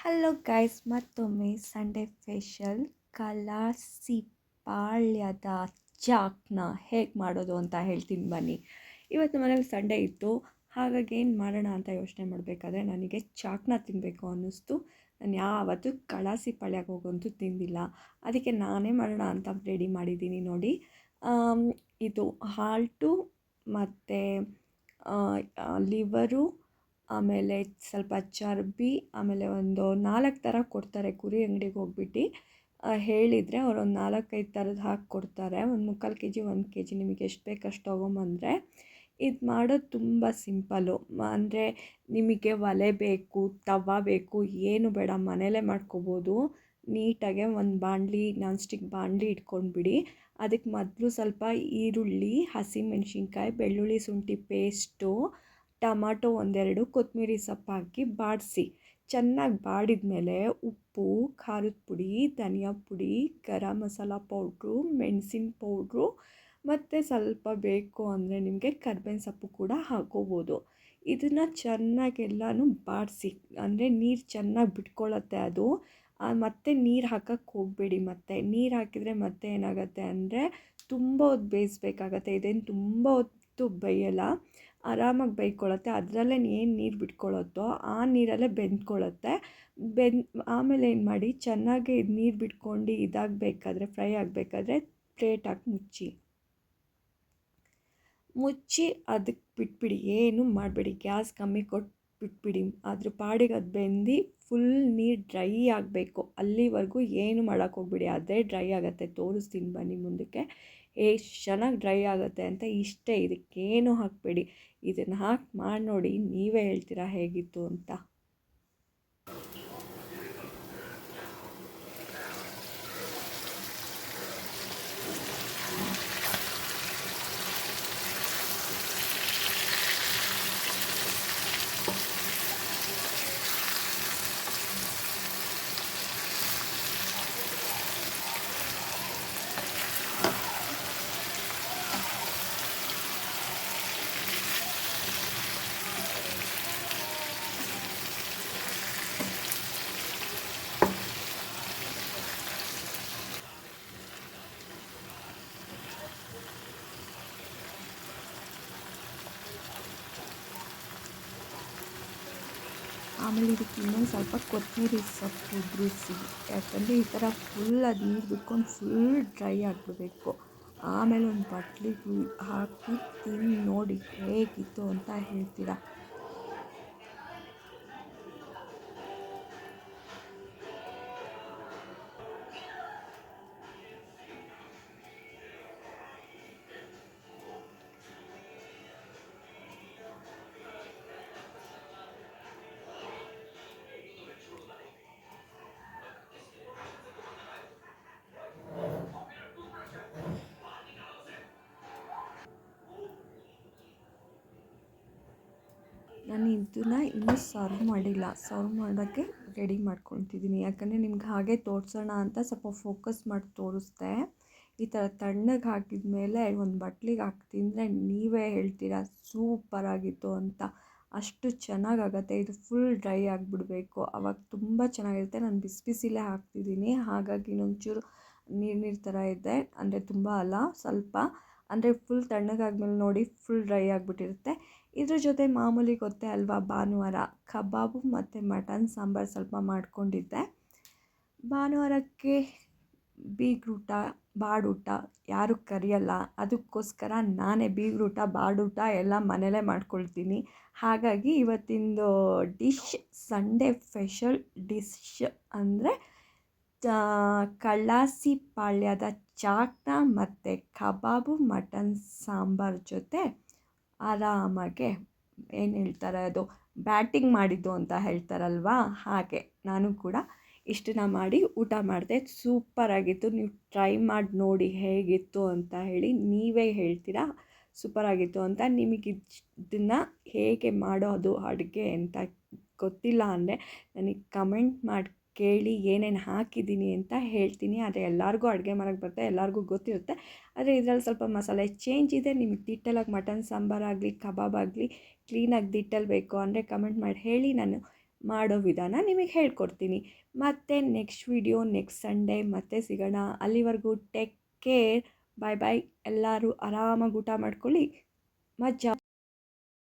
Hello guys, ಮತ್ತೊಮ್ಮೆ Sunday special ಕಲಾಸಿ ಪಾಳ್ಯದ ಚಾಕ್ನ ಹೇಗೆ ಮಾಡೋದು ಅಂತ ಹೇಳ್ತೀನಿ ಬನ್ನಿ. ಇವತ್ತು ಮನೇಲಿ ಸಂಡೇ ಇತ್ತು, ಹಾಗಾಗಿ ಏನು ಮಾಡೋಣ ಅಂತ ಯೋಚನೆ ಮಾಡಬೇಕಾದ್ರೆ ನನಗೆ ಚಾಕ್ನ ತಿನ್ನಬೇಕು ಅನ್ನಿಸ್ತು. ನಾನು ಯಾವತ್ತೂ ಕಲಾಸಿ ಪಾಳ್ಯಕ್ಕೆ ಹೋಗಂತೂ ತಿಂದಿಲ್ಲ, ಅದಕ್ಕೆ ನಾನೇ ಮಾಡೋಣ ಅಂತ ರೆಡಿ ಮಾಡಿದ್ದೀನಿ ನೋಡಿ. ಇದು ಹಾಲ್ಟು ಮತ್ತು ಲಿವರು, ಆಮೇಲೆ ಸ್ವಲ್ಪ ಚರ್ಬಿ, ಆಮೇಲೆ ಒಂದು 4 ಥರ ಕೊಡ್ತಾರೆ. ಕುರಿ ಅಂಗಡಿಗೆ ಹೋಗ್ಬಿಟ್ಟು ಹೇಳಿದರೆ ಅವರು ಒಂದು 4-5 ಥರದ್ದು ಹಾಕಿ ಕೊಡ್ತಾರೆ. ಒಂದು 3/4 kg 1 kg ನಿಮಗೆ ಎಷ್ಟು ಬೇಕಷ್ಟು ತೊಗೊಂಬಂದರೆ. ಇದು ಮಾಡೋದು ತುಂಬ ಸಿಂಪಲ್ಲು. ಅಂದರೆ ನಿಮಗೆ ಒಲೆ ಬೇಕು, ತವ ಬೇಕು, ಏನು ಬೇಡ, ಮನೇಲೇ ಮಾಡ್ಕೋಬೋದು. ನೀಟಾಗೆ ಒಂದು ಬಾಣಲಿ, ನಾನ್ ಸ್ಟಿಕ್ ಬಾಣಲಿ ಇಟ್ಕೊಂಡ್ಬಿಡಿ. ಅದಕ್ಕೆ ಮೊದಲು ಸ್ವಲ್ಪ ಈರುಳ್ಳಿ, ಹಸಿಮೆಣ್ಸಿನ್ಕಾಯಿ, ಬೆಳ್ಳುಳ್ಳಿ ಶುಂಠಿ ಪೇಸ್ಟು, ಟಮಾಟೊ 1-2, ಕೊತ್ತಂಬರಿ ಸೊಪ್ಪು ಹಾಕಿ ಬಾಡಿಸಿ. ಚೆನ್ನಾಗಿ ಬಾಡಿದ ಮೇಲೆ ಉಪ್ಪು, ಖಾರದ ಪುಡಿ, ಧನಿಯಾ ಪುಡಿ, ಗರಂ ಮಸಾಲ ಪೌಡ್ರು, ಮೆಣಸಿನ ಪೌಡ್ರು ಮತ್ತು ಸ್ವಲ್ಪ ಬೇಕು ಅಂದರೆ ನಿಮಗೆ ಕರ್ಬೇವಿನ ಸೊಪ್ಪು ಕೂಡ ಹಾಕೋಬೋದು. ಇದನ್ನು ಚೆನ್ನಾಗೆಲ್ಲನೂ ಬಾಡಿಸಿ, ಅಂದರೆ ನೀರು ಚೆನ್ನಾಗಿ ಬಿಟ್ಕೊಳ್ಳುತ್ತೆ ಅದು. ಮತ್ತು ನೀರು ಹಾಕೋಕ್ಕೆ ಹೋಗಬೇಡಿ. ಮತ್ತು ನೀರು ಹಾಕಿದರೆ ಮತ್ತೆ ಏನಾಗುತ್ತೆ ಅಂದರೆ ತುಂಬ ಹೊತ್ತು ಬೇಯಿಸ್ಬೇಕಾಗತ್ತೆ. ಇದೇನು ತುಂಬ ಹೊತ್ತು ಬೇಯಲ್ಲ, ಆರಾಮಾಗಿ ಬೇಯ್ಕೊಳ್ಳುತ್ತೆ. ಅದರಲ್ಲೇ ಏನು ನೀರು ಬಿಟ್ಕೊಳ್ಳುತ್ತೋ ಆ ನೀರಲ್ಲೇ ಬೆಂದ್ಕೊಳ್ಳುತ್ತೆ. ಆಮೇಲೆ ಏನು ಮಾಡಿ, ಚೆನ್ನಾಗಿ ನೀರು ಬಿಟ್ಕೊಂಡು ಇದಾಗಬೇಕಾದ್ರೆ, ಫ್ರೈ ಆಗಬೇಕಾದ್ರೆ ಪ್ಲೇಟ್ ಹಾಕಿ ಮುಚ್ಚಿ ಅದಕ್ಕೆ ಬಿಟ್ಬಿಡಿ. ಏನು ಮಾಡಬೇಡಿ, ಗ್ಯಾಸ್ ಕಮ್ಮಿ ಕೊಟ್ಟು ಬಿಟ್ಬಿಡಿ. ಅದ್ರ ಪಾಡಿಗೆ ಅದು ಬೆಂದು ಫುಲ್ ನೀರು ಡ್ರೈ ಆಗಬೇಕು. ಅಲ್ಲಿವರೆಗೂ ಏನು ಮಾಡೋಕ್ಕೆ ಹೋಗ್ಬಿಡಿ, ಅದೇ ಡ್ರೈ ಆಗುತ್ತೆ. ತೋರಿಸ್ತೀನಿ ಬನ್ನಿ ಮುಂದಕ್ಕೆ ಎಷ್ಟು ಚೆನ್ನಾಗಿ ಡ್ರೈ ಆಗುತ್ತೆ ಅಂತ. ಇಷ್ಟೇ, ಇದಕ್ಕೇನು ಹಾಕಬೇಡಿ. ಇದನ್ನು ಹಾಕಿ ಮಾಡಿ ನೋಡಿ, ನೀವೇ ಹೇಳ್ತೀರಾ ಹೇಗಿತ್ತು ಅಂತ. ಆಮೇಲೆ ಇದಕ್ಕೆ ಇನ್ನೊಂದು ಸ್ವಲ್ಪ ಕೊತ್ತಂಬರಿ ಸೊಪ್ಪು ಉದುರಿಸಿ, ಯಾಕಂದರೆ ಈ ಥರ ಫುಲ್ ಅದು ನೀರು ಬಿಟ್ಕೊಂಡು ಫುಲ್ ಡ್ರೈ ಆಗಿಬಿಡಬೇಕು. ಆಮೇಲೆ ಒಂದು ಬಟ್ಲಿಗೆ ಹಾಕಿ ತಿಂದು ನೋಡಿ ಹೇಗಿತ್ತು ಅಂತ ಹೇಳ್ತೀರಾ. ನಾನು ಇದನ್ನು ಇನ್ನೂ ಸರ್ವ್ ಮಾಡಿಲ್ಲ, ಸರ್ವ್ ಮಾಡೋಕ್ಕೆ ರೆಡಿ ಮಾಡ್ಕೊತಿದ್ದೀನಿ. ಯಾಕಂದರೆ ನಿಮ್ಗೆ ಹಾಗೆ ತೋರಿಸೋಣ ಅಂತ ಸ್ವಲ್ಪ ಫೋಕಸ್ ಮಾಡಿ ತೋರಿಸ್ದೆ. ಈ ಥರ ತಣ್ಣಗೆ ಹಾಕಿದ ಮೇಲೆ ಒಂದು ಬಟ್ಲಿಗೆ ಹಾಕಿ ತಿಂದರೆ ನೀವೇ ಹೇಳ್ತೀರಾ ಸೂಪರಾಗಿತ್ತು ಅಂತ. ಅಷ್ಟು ಚೆನ್ನಾಗಾಗತ್ತೆ. ಇದು ಫುಲ್ ಡ್ರೈ ಆಗಿಬಿಡ್ಬೇಕು, ಆವಾಗ ತುಂಬ ಚೆನ್ನಾಗಿರುತ್ತೆ. ನಾನು ಬಿಸಿಲೇ ಹಾಕ್ತಿದ್ದೀನಿ, ಹಾಗಾಗಿ ಇನ್ನೊಂಚೂರು ನೀರು ಥರ ಇದೆ. ಅಂದರೆ ತುಂಬ ಅಲ್ಲ, ಸ್ವಲ್ಪ. ಅಂದರೆ ಫುಲ್ ತಣ್ಣಗಾದ್ಮೇಲೆ ನೋಡಿ ಫುಲ್ ಡ್ರೈ ಆಗಿಬಿಟ್ಟಿರುತ್ತೆ. ಇದ್ರ ಜೊತೆ ಮಾಮೂಲಿ ಗೊತ್ತೇ ಅಲ್ವಾ, ಭಾನುವಾರ ಕಬಾಬು ಮತ್ತು ಮಟನ್ ಸಾಂಬಾರು ಸ್ವಲ್ಪ ಮಾಡ್ಕೊಂಡಿದ್ದೆ. ಭಾನುವಾರಕ್ಕೆ ಬೀಗ್ರೂಟ, ಬಾಡೂಟ ಯಾರೂ ಕರೆಯಲ್ಲ, ಅದಕ್ಕೋಸ್ಕರ ನಾನೇ ಬೀಗ್ರೂಟ, ಬಾಡೂಟ ಎಲ್ಲ ಮನೇಲೇ ಮಾಡ್ಕೊಳ್ತೀನಿ. ಹಾಗಾಗಿ ಇವತ್ತಿಂದು ಡಿಶ್, ಸಂಡೇ ಸ್ಪೆಷಲ್ ಡಿಶ್ ಅಂದರೆ ಕಳಾಸಿ ಪಾಳ್ಯದ ಚಾಟ್ನ ಮತ್ತು ಕಬಾಬು ಮಟನ್ ಸಾಂಬಾರು ಜೊತೆ ಆರಾಮಾಗೆ ಏನು ಹೇಳ್ತಾರೆ, ಅದು ಬ್ಯಾಟಿಂಗ್ ಮಾಡಿದ್ದು ಅಂತ ಹೇಳ್ತಾರಲ್ವ, ಹಾಗೆ ನಾನು ಕೂಡ ಇಷ್ಟನ್ನ ಮಾಡಿ ಊಟ ಮಾಡಿದೆ. ಸೂಪರಾಗಿತ್ತು. ನೀವು ಟ್ರೈ ಮಾಡಿ ನೋಡಿ ಹೇಗಿತ್ತು ಅಂತ ಹೇಳಿ, ನೀವೇ ಹೇಳ್ತೀರಾ ಸೂಪರಾಗಿತ್ತು ಅಂತ. ನಿಮಗೆ ಇದನ್ನು ಹೇಗೆ ಮಾಡೋದು ಅಡುಗೆ ಅಂತ ಗೊತ್ತಿಲ್ಲ ಅಂದರೆ ನನಗೆ ಕಮೆಂಟ್ ಮಾಡಿ ಕೇಳಿ, ಏನೇನು ಹಾಕಿದ್ದೀನಿ ಅಂತ ಹೇಳ್ತೀನಿ. ಆದರೆ ಎಲ್ಲರಿಗೂ ಅಡುಗೆ ಮಾಡೋಕ್ಕೆ ಬರುತ್ತೆ, ಎಲ್ಲರಿಗೂ ಗೊತ್ತಿರುತ್ತೆ. ಆದರೆ ಇದರಲ್ಲಿ ಸ್ವಲ್ಪ ಮಸಾಲೆ ಚೇಂಜ್ ಇದೆ. ನಿಮಗೆ ಡೀಟೇಲಾಗಿ ಮಟನ್ ಸಾಂಬಾರಾಗಲಿ ಕಬಾಬ್ ಆಗಲಿ ಕ್ಲೀನಾಗಿ ಡೀಟೇಲ್ ಬೇಕು ಅಂದರೆ ಕಮೆಂಟ್ ಮಾಡಿ ಹೇಳಿ. ನಾನು ಮಾಡೋ ವಿಧಾನ ನಿಮಗೆ ಹೇಳ್ಕೊಡ್ತೀನಿ. ಮತ್ತು ನೆಕ್ಸ್ಟ್ ವಿಡಿಯೋ ನೆಕ್ಸ್ಟ್ ಸಂಡೇ ಮತ್ತೆ ಸಿಗೋಣ. ಅಲ್ಲಿವರೆಗೂ ಟೇಕ್ ಕೇರ್. ಬಾಯ್ ಬಾಯ್. ಎಲ್ಲರೂ ಆರಾಮಾಗಿ ಊಟ ಮಾಡ್ಕೊಳ್ಳಿ. ಮಜಾ.